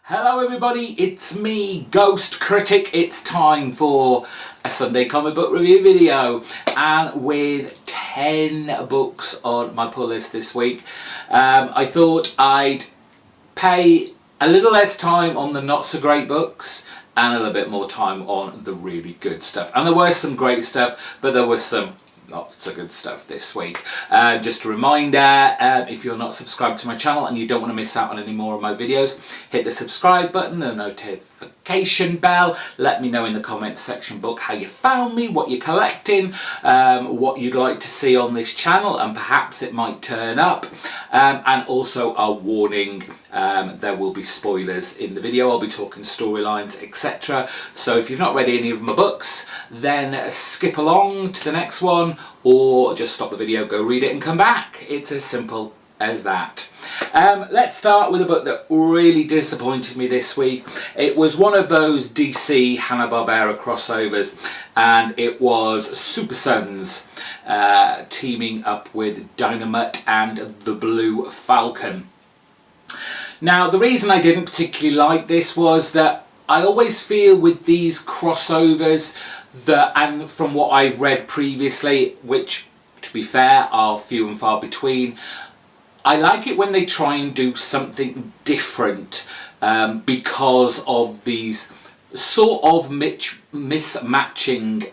Hello everybody, it's me, GhostCritic. It's time for a Sunday comic book review video, and with 10 books on my pull list this week, I thought I'd pay a little less time on the not so great books and a little bit more time on the really good stuff. And there was some great stuff, but there was some not so good stuff this week. Just a reminder, if you're not subscribed to my channel and you don't want to miss out on any more of my videos, hit the subscribe button, the notification bell. Let me know in the comments section book how you found me, what you're collecting, what you'd like to see on this channel, and perhaps it might turn up. And also a warning, there will be spoilers in the video. I'll be talking storylines, etc. So if you've not read any of my books, then skip along to the next one, or just stop the video, go read it and come back. It's as simple as that. Let's start with a book that really disappointed me this week. It was one of those DC Hanna-Barbera crossovers, and it was Super Sons teaming up with Dynamite and the Blue Falcon. Now, the reason I didn't particularly like this was that I always feel with these crossovers that, and from what I've read previously, which to be fair are few and far between, I like it when they try and do something different because of these sort of mismatching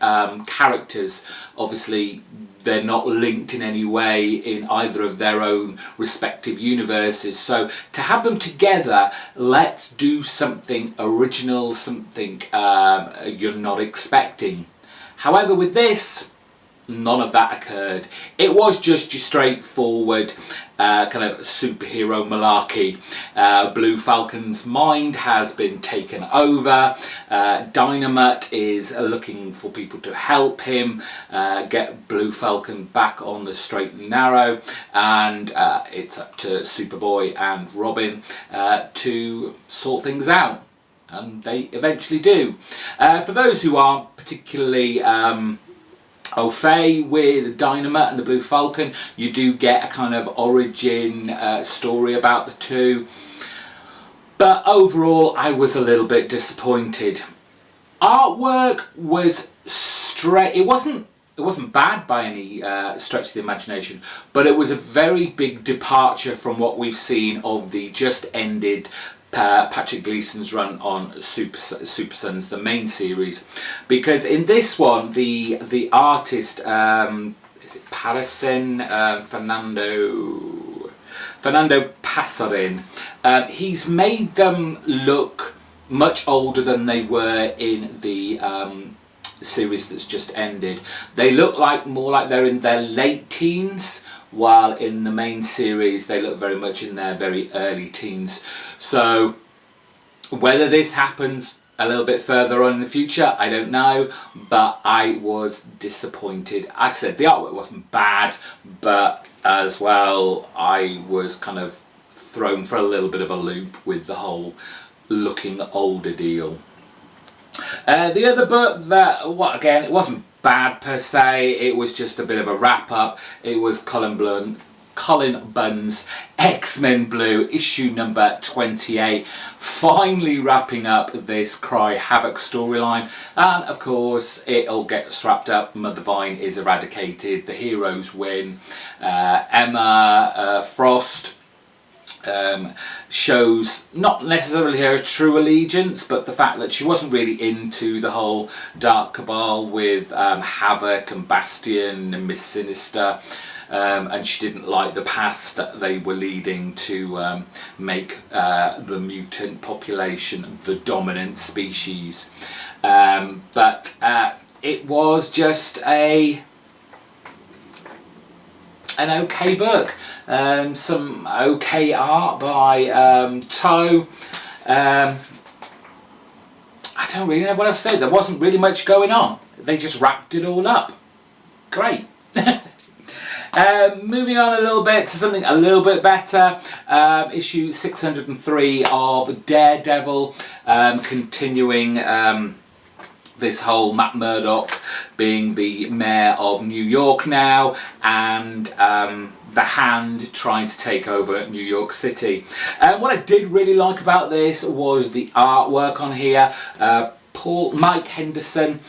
characters. Obviously, they're not linked in any way in either of their own respective universes. So to have them together, let's do something original, something you're not expecting. However, with this, none of that occurred. It was just your straightforward kind of superhero malarkey. Blue Falcon's mind has been taken over. Dynamite is looking for people to help him get Blue Falcon back on the straight and narrow, and it's up to Superboy and Robin to sort things out, and they eventually do. For those who aren't particularly au fait with Dynamite and the Blue Falcon, you do get a kind of origin story about the two, but overall I was a little bit disappointed. Artwork was straight. It wasn't bad by any stretch of the imagination, but it was a very big departure from what we've seen of the just ended Patrick Gleason's run on Super Sons, the main series, because in this one the artist, is it Parisen, Fernando Passarin, he's made them look much older than they were in the series that's just ended. They look more like they're in their late teens, while in the main series they look very much in their very early teens. So whether this happens a little bit further on in the future, I don't know, but I was disappointed. Like I said, the artwork wasn't bad, but as well I was kind of thrown for a little bit of a loop with the whole looking older deal. The other book that, again, it wasn't bad per se, it was just a bit of a wrap up. It was Colin Bunn's X-Men Blue, issue number 28, finally wrapping up this Cry Havoc storyline, and of course it all gets wrapped up. Mother Vine is eradicated, the heroes win. Emma Frost shows not necessarily her true allegiance, but the fact that she wasn't really into the whole Dark Cabal with Havoc and Bastion and Miss Sinister, and she didn't like the paths that they were leading to make the mutant population the dominant species. But it was just an okay book. Some okay art by Toe. I don't really know what else to say. There wasn't really much going on. They just wrapped it all up. Great. Moving on a little bit to something a little bit better. Issue 603 of Daredevil, continuing this whole Matt Murdock being the mayor of New York now, and the Hand trying to take over New York City. What I did really like about this was the artwork on here. Mike Henderson,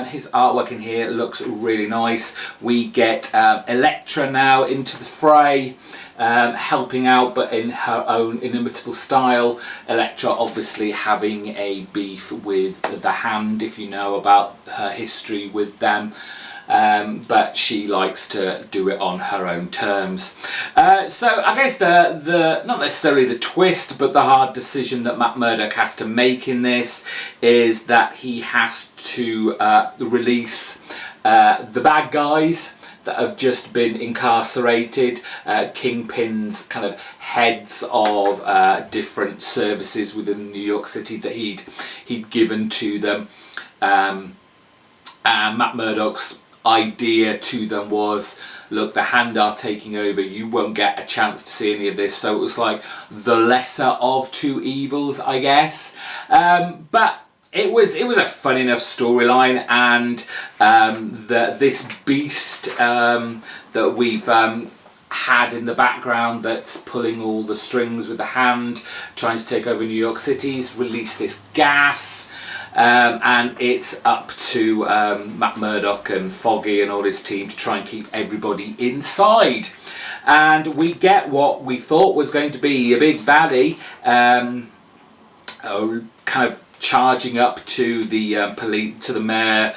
his artwork in here looks really nice. We get Elektra now into the fray, helping out, but in her own inimitable style. Elektra obviously having a beef with the Hand, if you know about her history with them. But she likes to do it on her own terms. So I guess the not necessarily the twist, but the hard decision that Matt Murdock has to make in this is that he has to release the bad guys that have just been incarcerated, kingpins, kind of heads of different services within New York City that he'd given to them. And Matt Murdock's idea to them was, look, the Hand are taking over, you won't get a chance to see any of this. So it was like the lesser of two evils, I guess. But it was a fun enough storyline, and this beast that we've had in the background that's pulling all the strings with the Hand, trying to take over New York City's released this gas. And it's up to Matt Murdock and Foggy and all his team to try and keep everybody inside. And we get what we thought was going to be a big baddie, kind of charging up to the police, to the mayor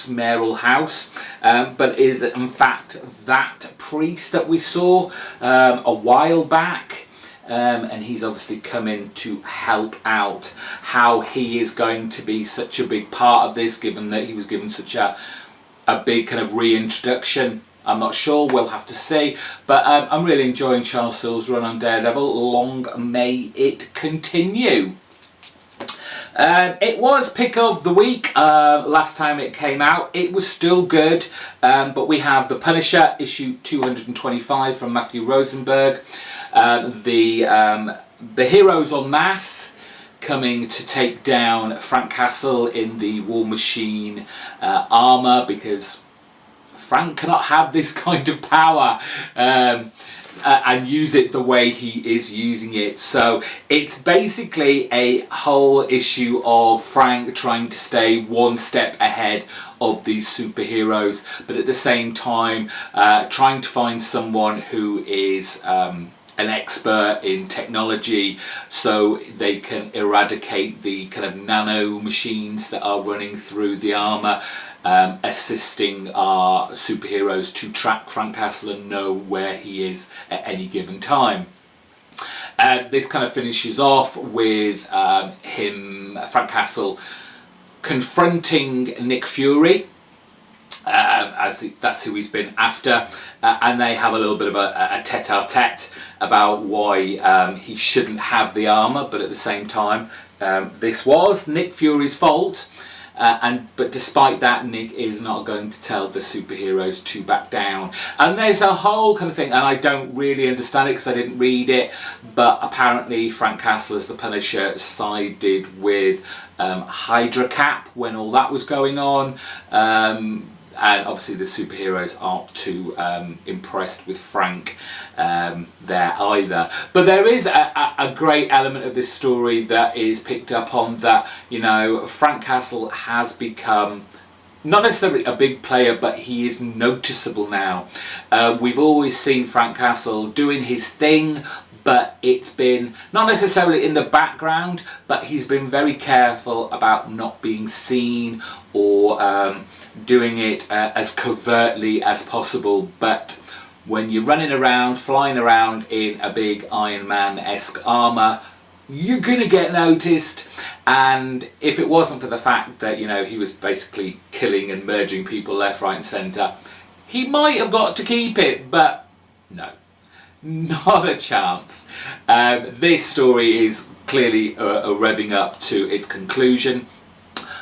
mayoral house, but is in fact that priest that we saw a while back. And he's obviously come in to help out. How he is going to be such a big part of this, given that he was given such a big kind of reintroduction, I'm not sure, we'll have to see. But I'm really enjoying Charles Soule's run on Daredevil. Long may it continue. It was pick of the week last time it came out. It was still good, but we have The Punisher issue 225 from Matthew Rosenberg. The heroes en masse coming to take down Frank Castle in the War Machine armour, because Frank cannot have this kind of power and use it the way he is using it. So it's basically a whole issue of Frank trying to stay one step ahead of these superheroes, but at the same time trying to find someone who is an expert in technology, so they can eradicate the kind of nano machines that are running through the armour, assisting our superheroes to track Frank Castle and know where he is at any given time. This kind of finishes off with Frank Castle, confronting Nick Fury, as that's who he's been after, and they have a little bit of a tete-a-tete about why he shouldn't have the armour, but at the same time this was Nick Fury's fault, but despite that, Nick is not going to tell the superheroes to back down. And there's a whole kind of thing, and I don't really understand it because I didn't read it, but apparently Frank Castle as the Punisher sided with Hydra Cap when all that was going on. And obviously the superheroes aren't too impressed with Frank there either. But there is a great element of this story that is picked up on, that, you know, Frank Castle has become not necessarily a big player, but he is noticeable now. We've always seen Frank Castle doing his thing, but it's been not necessarily in the background, but he's been very careful about not being seen or doing it as covertly as possible. But when you're running around, flying around in a big Iron Man-esque armour, you're gonna get noticed. And if it wasn't for the fact that, you know, he was basically killing and merging people left, right and centre, he might have got to keep it, but no. Not a chance. This story is clearly revving up to its conclusion.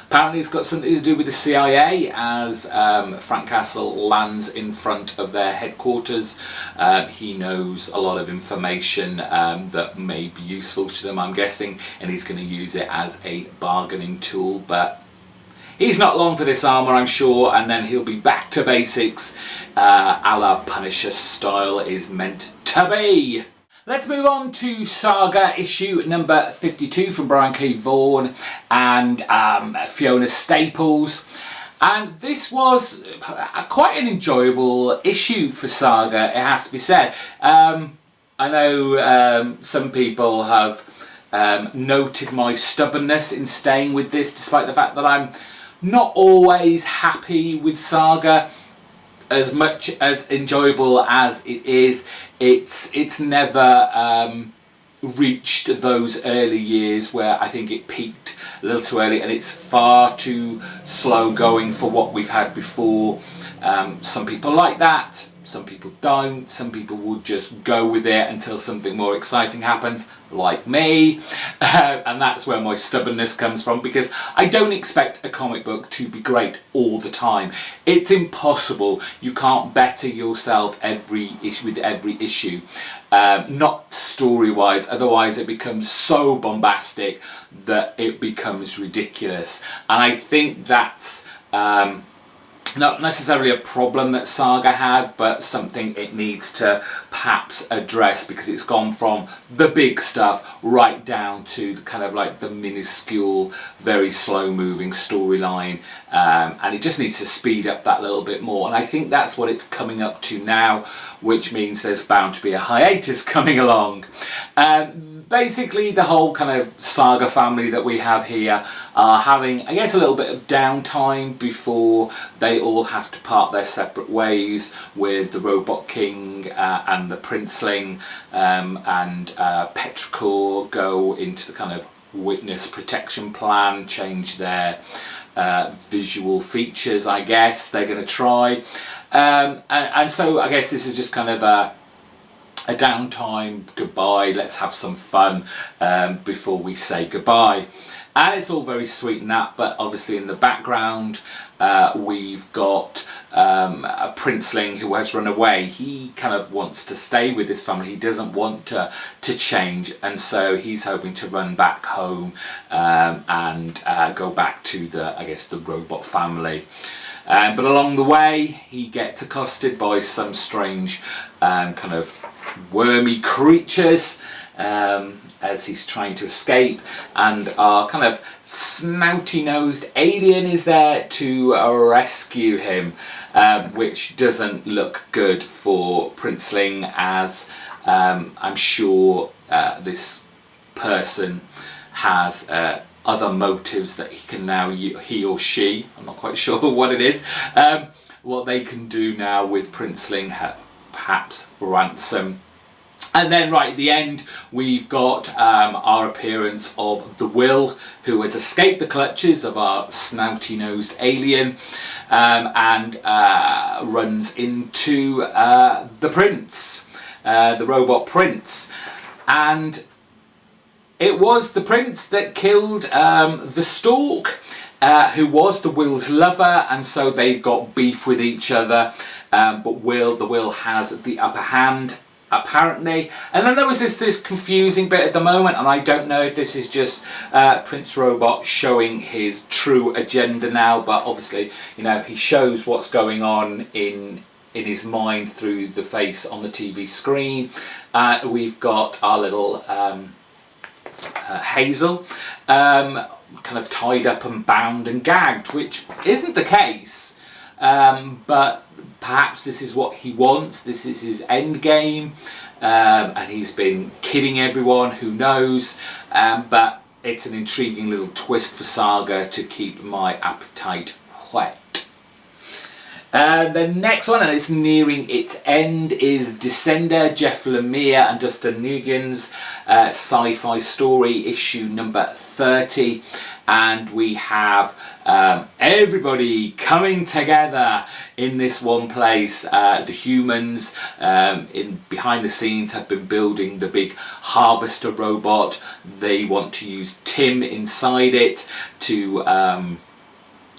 Apparently it's got something to do with the CIA, as Frank Castle lands in front of their headquarters. He knows a lot of information that may be useful to them, I'm guessing, and he's going to use it as a bargaining tool. But he's not long for this armour, I'm sure, and then he'll be back to basics, a la Punisher style is meant to be. Let's move on to Saga issue number 52 from Brian K. Vaughan and Fiona Staples. And this was quite an enjoyable issue for Saga, it has to be said. I know some people have noted my stubbornness in staying with this, despite the fact that I'm not always happy with Saga. As much as enjoyable as it is, it's never reached those early years where I think it peaked a little too early, and it's far too slow going for what we've had before. Some people like that, some people don't, some people will just go with it until something more exciting happens, like me, and that's where my stubbornness comes from, because I don't expect a comic book to be great all the time. It's impossible. You can't better yourself with every issue, not story-wise, otherwise it becomes so bombastic that it becomes ridiculous. And I think that's not necessarily a problem that Saga had, but something it needs to perhaps address, because it's gone from the big stuff right down to kind of like the minuscule, very slow moving storyline, and it just needs to speed up that little bit more, and I think that's what it's coming up to now, which means there's bound to be a hiatus coming along. Basically the whole kind of Saga family that we have here are having, I guess, a little bit of downtime before they all have to part their separate ways, with the Robot King and the Princeling and Petrichor go into the kind of witness protection plan, change their visual features, I guess they're going to try, and so I guess this is just kind of a downtime, goodbye, let's have some fun before we say goodbye. And it's all very sweet and that, but obviously in the background we've got a Princeling who has run away. He kind of wants to stay with his family, he doesn't want to change, and so he's hoping to run back home and go back to the robot family. But along the way he gets accosted by some strange kind of wormy creatures as he's trying to escape, and our kind of snouty-nosed alien is there to rescue him, which doesn't look good for Princeling, as I'm sure this person has other motives that he can now, he or she, I'm not quite sure what it is, what they can do now with Princeling, perhaps ransom. And then right at the end we've got our appearance of the Will, who has escaped the clutches of our snouty-nosed alien, and runs into the prince, the robot prince. And it was the prince that killed the Stork, who was the Will's lover, and so they've got beef with each other, but the Will has the upper hand, apparently. And then there was this confusing bit at the moment, and I don't know if this is just Prince Robot showing his true agenda now, but obviously, you know, he shows what's going on in his mind through the face on the TV screen. We've got our little Hazel kind of tied up and bound and gagged, which isn't the case, but perhaps this is what he wants, this is his end game, and he's been kidding everyone, who knows, but it's an intriguing little twist for Saga to keep my appetite whet. The next one, and it's nearing its end, is Descender, Jeff Lemire and Dustin Nguyen's sci-fi story, issue number 30. And we have everybody coming together in this one place. The humans behind the scenes have been building the big harvester robot. They want to use Tim inside it to kind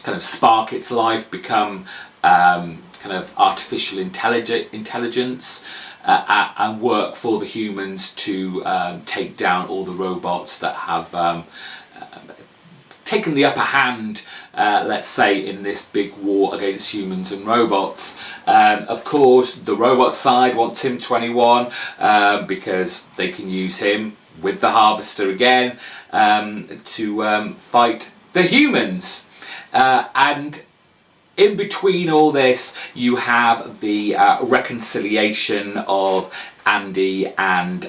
of spark its life, become kind of artificial intelligence, and work for the humans to take down all the robots that have taken the upper hand, let's say, in this big war against humans and robots. Of course, the robot side wants him 21 because they can use him with the harvester again to fight the humans. And in between all this, you have the reconciliation of Andy and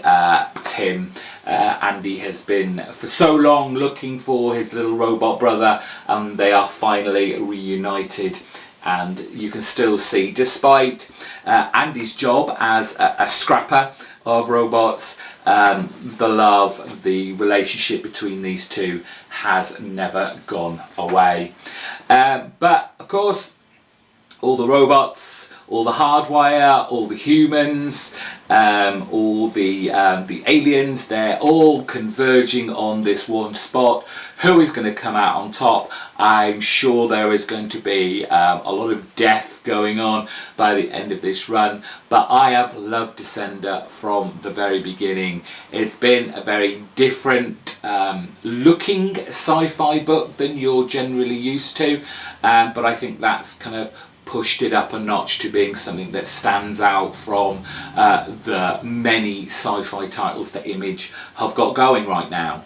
Tim. Andy has been for so long looking for his little robot brother, and they are finally reunited. And you can still see, despite Andy's job as a scrapper of robots, the love, the relationship between these two has never gone away. But of course, all the robots, all the hardwire, all the humans, all the aliens, they're all converging on this one spot. Who is going to come out on top? I'm sure there is going to be a lot of death going on by the end of this run, but I have loved Descender from the very beginning. It's been a very different looking sci-fi book than you're generally used to, but I think that's kind of pushed it up a notch to being something that stands out from the many sci-fi titles that Image have got going right now.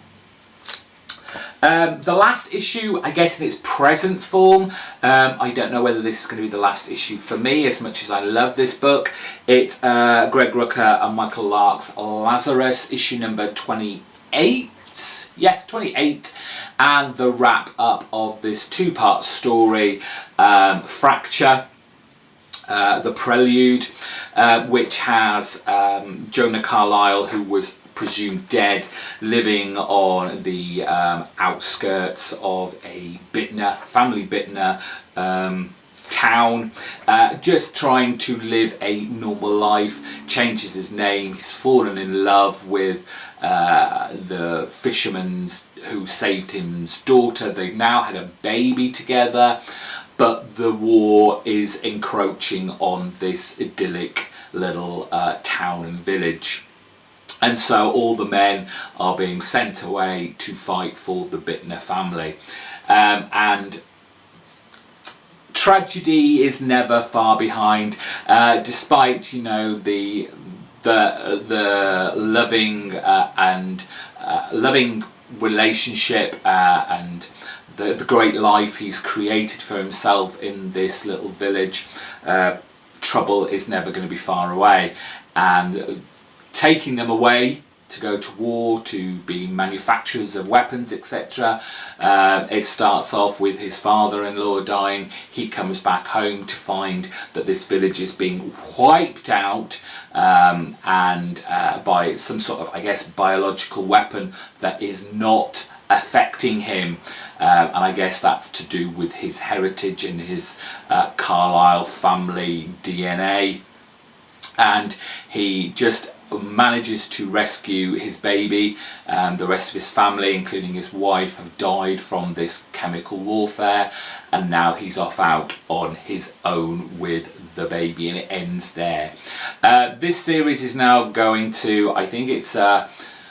The last issue, I guess in its present form, I don't know whether this is going to be the last issue for me, as much as I love this book. It's Greg Rucka and Michael Lark's Lazarus, issue number 28. Yes, 28, and the wrap up of this two-part story, Fracture, the prelude, which has Jonah Carlyle, who was presumed dead, living on the outskirts of a family Bittner town, just trying to live a normal life. Changes his name. He's fallen in love with the fisherman who saved him's daughter. They've now had a baby together, but the war is encroaching on this idyllic little town and village. And so all the men are being sent away to fight for the Bittner family. And tragedy is never far behind, despite, you know, the loving and loving relationship and the great life he's created for himself in this little village. Trouble is never going to be far away, and taking them away to go to war, to be manufacturers of weapons, etc. It starts off with his father-in-law dying. He comes back home to find that this village is being wiped out, and by some sort of, I guess, biological weapon that is not affecting him, and I guess that's to do with his heritage and his Carlisle family DNA. And he just manages to rescue his baby. The rest of his family, including his wife, have died from this chemical warfare, and now he's off out on his own with the baby, and it ends there. This series is now going to, I think it's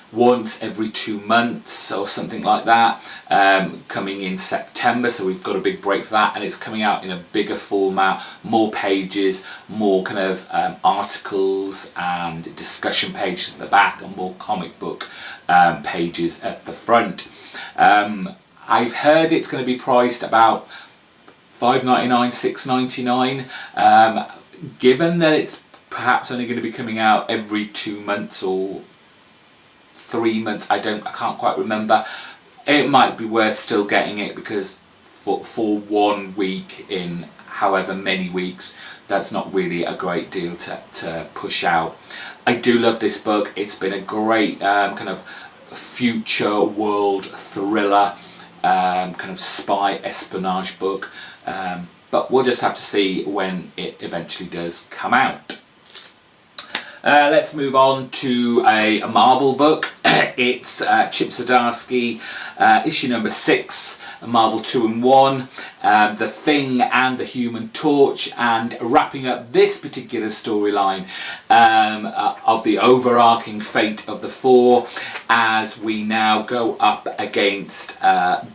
once every 2 months or something like that, coming in September, so we've got a big break for that, and it's coming out in a bigger format, more pages, more kind of articles and discussion pages at the back, and more comic book pages at the front. I've heard it's going to be priced about $5.99, $6.99, given that it's perhaps only going to be coming out every 2 months or 3 months, I can't quite remember. It might be worth still getting it, because for 1 week in however many weeks, that's not really a great deal to push out. I do love this book. It's been a great kind of future world thriller, kind of spy espionage book, but we'll just have to see when it eventually does come out. Let's move on to a Marvel book. It's Chip Zdarsky, issue number 6, Marvel 2-in-1, The Thing and the Human Torch, and wrapping up this particular storyline of the overarching fate of the Four, as we now go up against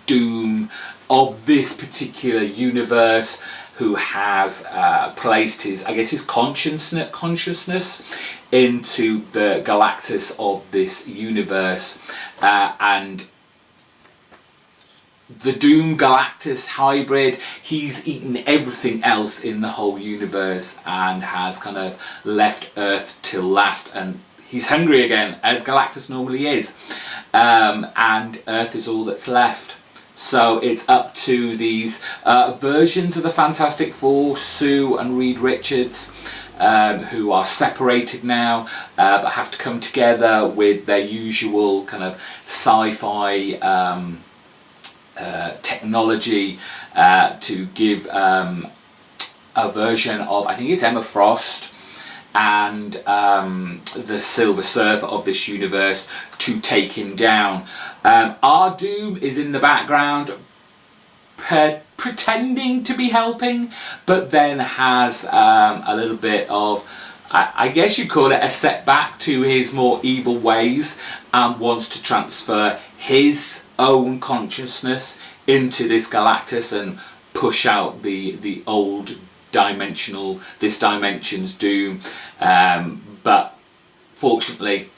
Doom of this particular universe, who has placed his consciousness into the Galactus of this universe, and the Doom Galactus hybrid, he's eaten everything else in the whole universe and has kind of left Earth till last, and he's hungry again, as Galactus normally is, and Earth is all that's left. So it's up to these versions of the Fantastic Four, Sue and Reed Richards, who are separated now, but have to come together with their usual kind of sci-fi technology to give a version of, I think it's Emma Frost and the Silver Surfer of this universe to take him down. Our Doom is in the background pretending to be helping, but then has a little bit of, I guess you'd call it a setback to his more evil ways, and wants to transfer his own consciousness into this Galactus and push out the old this dimension's Doom, but fortunately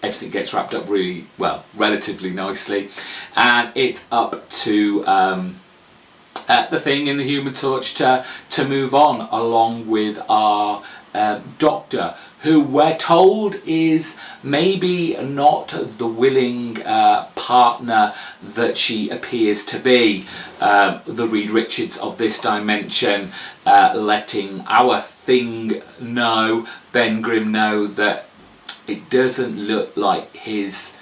everything gets wrapped up really well, relatively nicely, and it's up to the Thing in the Human Torch to move on, along with our Doctor, who we're told is maybe not the willing partner that she appears to be. The Reed Richards of this dimension letting our Thing know, Ben Grimm know, that it doesn't look like his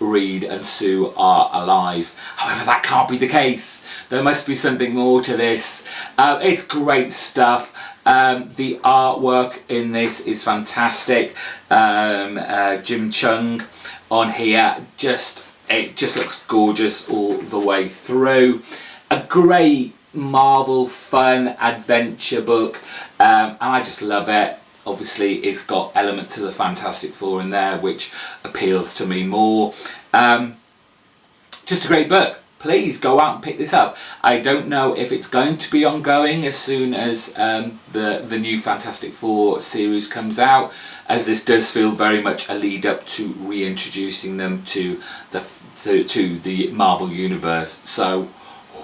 Reed and Sue are alive. However, that can't be the case. There must be something more to this. It's great stuff. The artwork in this is fantastic. Jim Chung on here, it just looks gorgeous all the way through. A great Marvel fun adventure book, and I just love it. Obviously it's got elements of the Fantastic Four in there, which appeals to me more. Just a great book. Please go out and pick this up. I don't know if it's going to be ongoing as soon as the new Fantastic Four series comes out, as this does feel very much a lead up to reintroducing them to the Marvel universe. So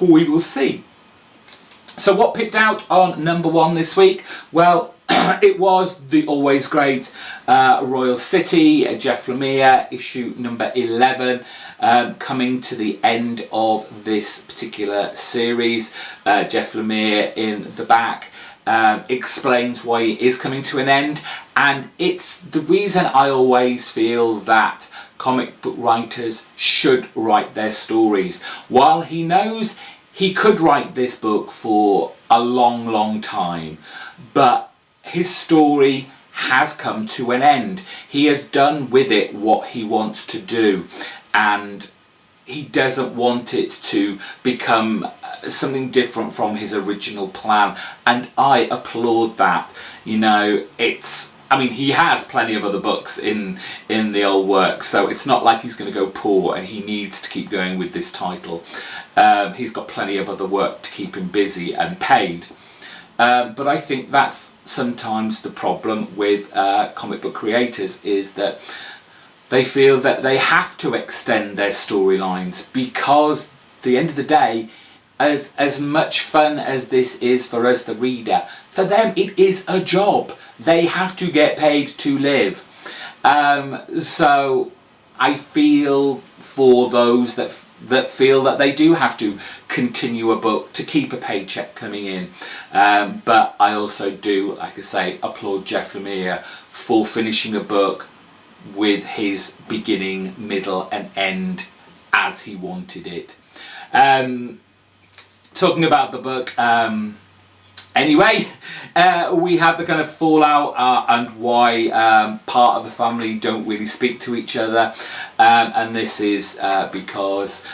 we will see. So what picked out on number 1 this week? Well, it was the always great Royal City, Jeff Lemire, issue number 11, coming to the end of this particular series. Jeff Lemire in the back explains why it is coming to an end, and it's the reason I always feel that comic book writers should write their stories. While he knows he could write this book for a long time, but his story has come to an end. He has done with it what he wants to do, and he doesn't want it to become something different from his original plan, and I applaud that. You know, he has plenty of other books in the old work, so it's not like he's going to go poor and he needs to keep going with this title. He's got plenty of other work to keep him busy and paid. But I think that's sometimes the problem with comic book creators, is that they feel that they have to extend their storylines, because at the end of the day, as much fun as this is for us, the reader, for them it is a job. They have to get paid to live. So I feel for those that feel that they do have to continue a book to keep a paycheck coming in. But I also do, like I say, applaud Jeff Lemire for finishing a book with his beginning, middle and end as he wanted it. Talking about the book, Anyway, we have the kind of fallout and why part of the family don't really speak to each other, and this is because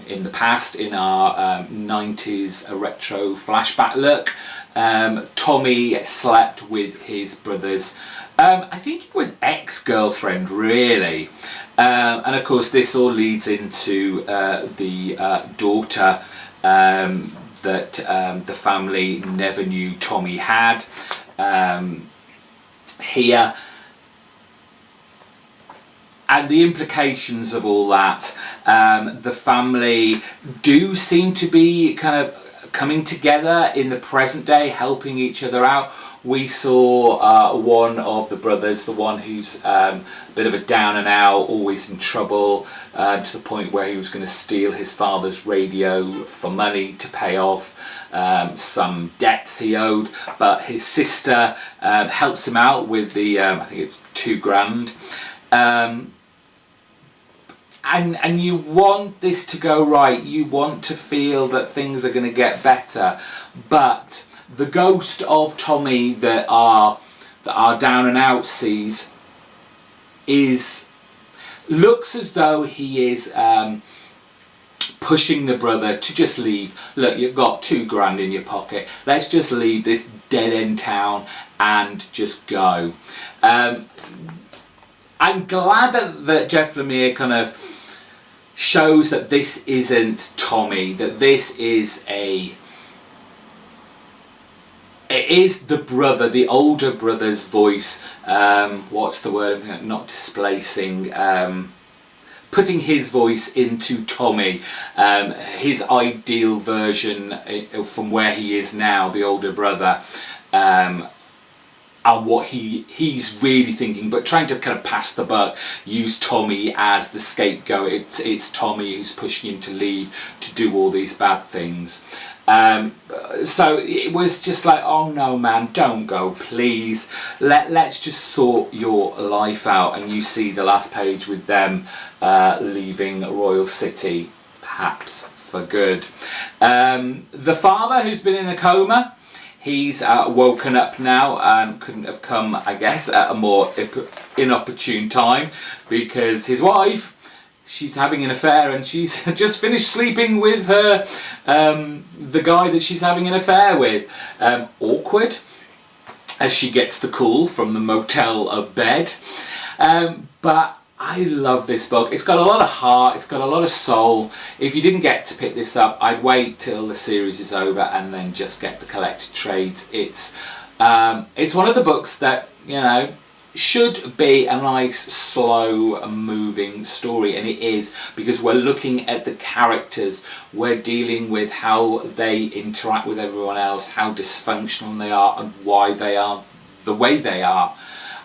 in the past, in our 90s retro flashback look, Tommy slept with his brother's, I think it was ex-girlfriend really, and of course this all leads into the daughter that the family never knew Tommy had here, and the implications of all that. The family do seem to be kind of coming together in the present day, helping each other out. We saw one of the brothers, the one who's a bit of a down and out, always in trouble, to the point where he was going to steal his father's radio for money to pay off some debts he owed, but his sister helps him out with the, I think it's £2,000. And you want this to go right, you want to feel that things are going to get better, but the ghost of Tommy that our down and out sees looks as though he is pushing the brother to just leave. Look, you've got £2,000 in your pocket, let's just leave this dead end town and just go. I'm glad that Jeff Lemire kind of shows that this isn't Tommy, that this is it is the brother, the older brother's voice, what's the word, not displacing, putting his voice into Tommy, his ideal version from where he is now, the older brother, and what he's really thinking, but trying to kind of pass the buck, use Tommy as the scapegoat. It's Tommy who's pushing him to leave, to do all these bad things. So it was just like, oh no man, don't go, please, let's just sort your life out. And you see the last page with them leaving Royal City, perhaps for good. The father, who's been in a coma, he's woken up now, and couldn't have come, I guess, at a more inopportune time, because his wife, she's having an affair, and she's just finished sleeping with her the guy that she's having an affair with. Awkward, as she gets the call from the motel bed. But I love this book. It's got a lot of heart, it's got a lot of soul. If you didn't get to pick this up, I'd wait till the series is over and then just get the collected trades. It's one of the books that, you know, should be a nice slow moving story, and it is, because we're looking at the characters, we're dealing with how they interact with everyone else, how dysfunctional they are and why they are the way they are.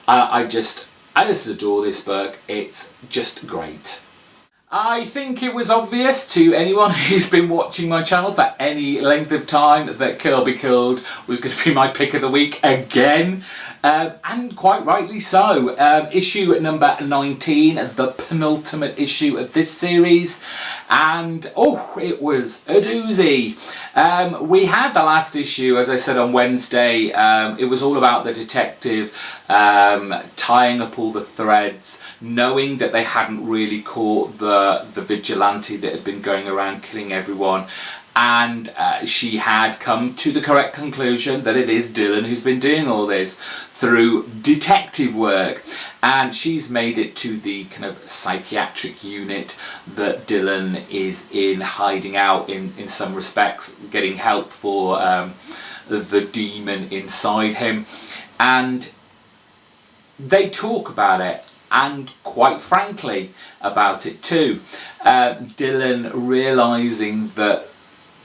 I just adore this book. It's just great. I think it was obvious to anyone who's been watching my channel for any length of time that Kill or Be Killed was going to be my pick of the week again, and quite rightly so. Issue number 19, the penultimate issue of this series, and oh, it was a doozy. We had the last issue, as I said, on Wednesday. It was all about the detective tying up all the threads, knowing that they hadn't really caught the vigilante that had been going around killing everyone, and she had come to the correct conclusion that it is Dylan who's been doing all this through detective work, and she's made it to the kind of psychiatric unit that Dylan is in, hiding out in some respects, getting help for the demon inside him, and they talk about it, and quite frankly about it too. Dylan realising that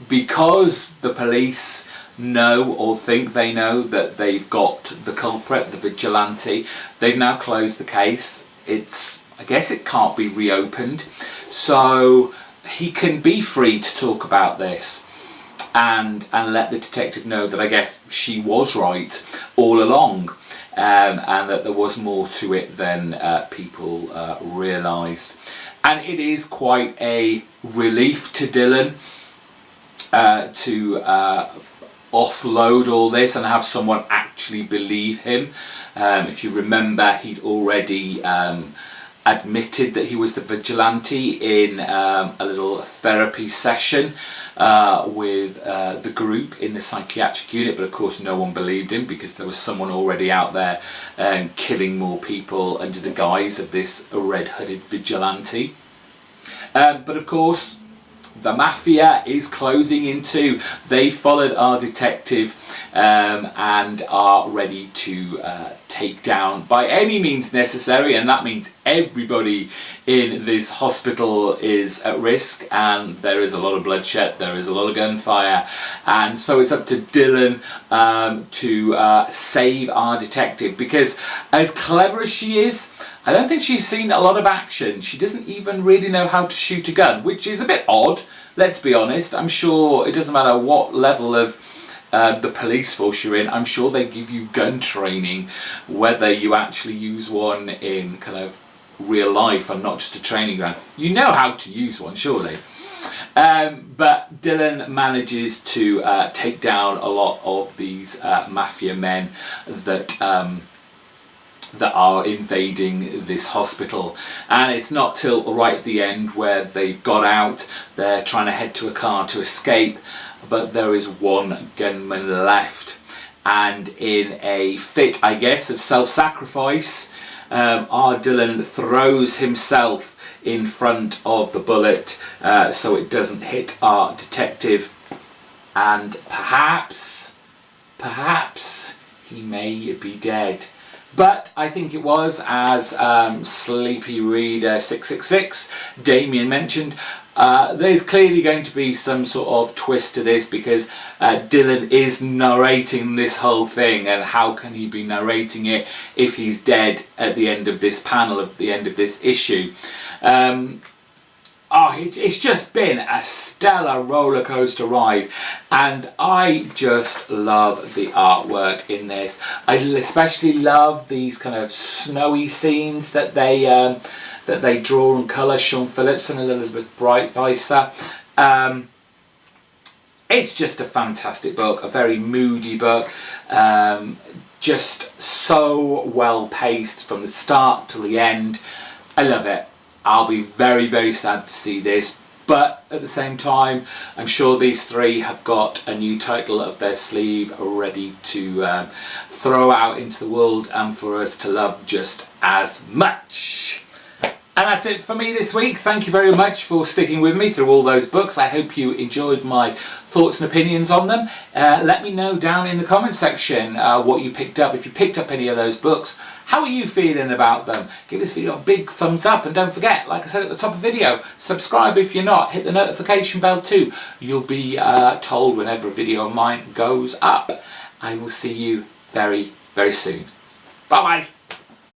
because the police know or think they know that they've got the culprit, the vigilante, they've now closed the case. I guess it can't be reopened, so he can be free to talk about this and let the detective know that I guess she was right all along. And that there was more to it than people realised. And it is quite a relief to Dylan to offload all this and have someone actually believe him. If you remember, he'd already admitted that he was the vigilante in a little therapy session with the group in the psychiatric unit, but of course no one believed him because there was someone already out there killing more people under the guise of this red-hooded vigilante. But of course the mafia is closing in too. They followed our detective and are ready to take down by any means necessary, and that means everybody in this hospital is at risk, and there is a lot of bloodshed, there is a lot of gunfire, and so it's up to Dylan to save our detective, because as clever as she is, I don't think she's seen a lot of action. She doesn't even really know how to shoot a gun, which is a bit odd, let's be honest. I'm sure it doesn't matter what level of the police force you're in, I'm sure they give you gun training, whether you actually use one in kind of real life and not just a training ground. You know how to use one, surely. But Dylan manages to take down a lot of these mafia men that are invading this hospital, and it's not till right at the end where they've got out, they're trying to head to a car to escape, but there is one gunman left, and in a fit, I guess, of self-sacrifice, our Dylan throws himself in front of the bullet so it doesn't hit our detective, and perhaps he may be dead. But I think it was, as Sleepy Reader 666 Damien mentioned, there's clearly going to be some sort of twist to this, because Dylan is narrating this whole thing, and how can he be narrating it if he's dead at the end of this panel, at the end of this issue? It's just been a stellar roller coaster ride, and I just love the artwork in this. I especially love these kind of snowy scenes that they draw and colour, Sean Phillips and Elizabeth Brightweiser. It's just a fantastic book, a very moody book, just so well paced from the start to the end. I love it. I'll be very, very sad to see this, but at the same time, I'm sure these three have got a new title up their sleeve ready to throw out into the world and for us to love just as much. And that's it for me this week. Thank you very much for sticking with me through all those books. I hope you enjoyed my thoughts and opinions on them. Let me know down in the comment section what you picked up. If you picked up any of those books, how are you feeling about them? Give this video a big thumbs up, and don't forget, like I said at the top of the video, subscribe if you're not. Hit the notification bell too. You'll be told whenever a video of mine goes up. I will see you very, very soon. Bye bye.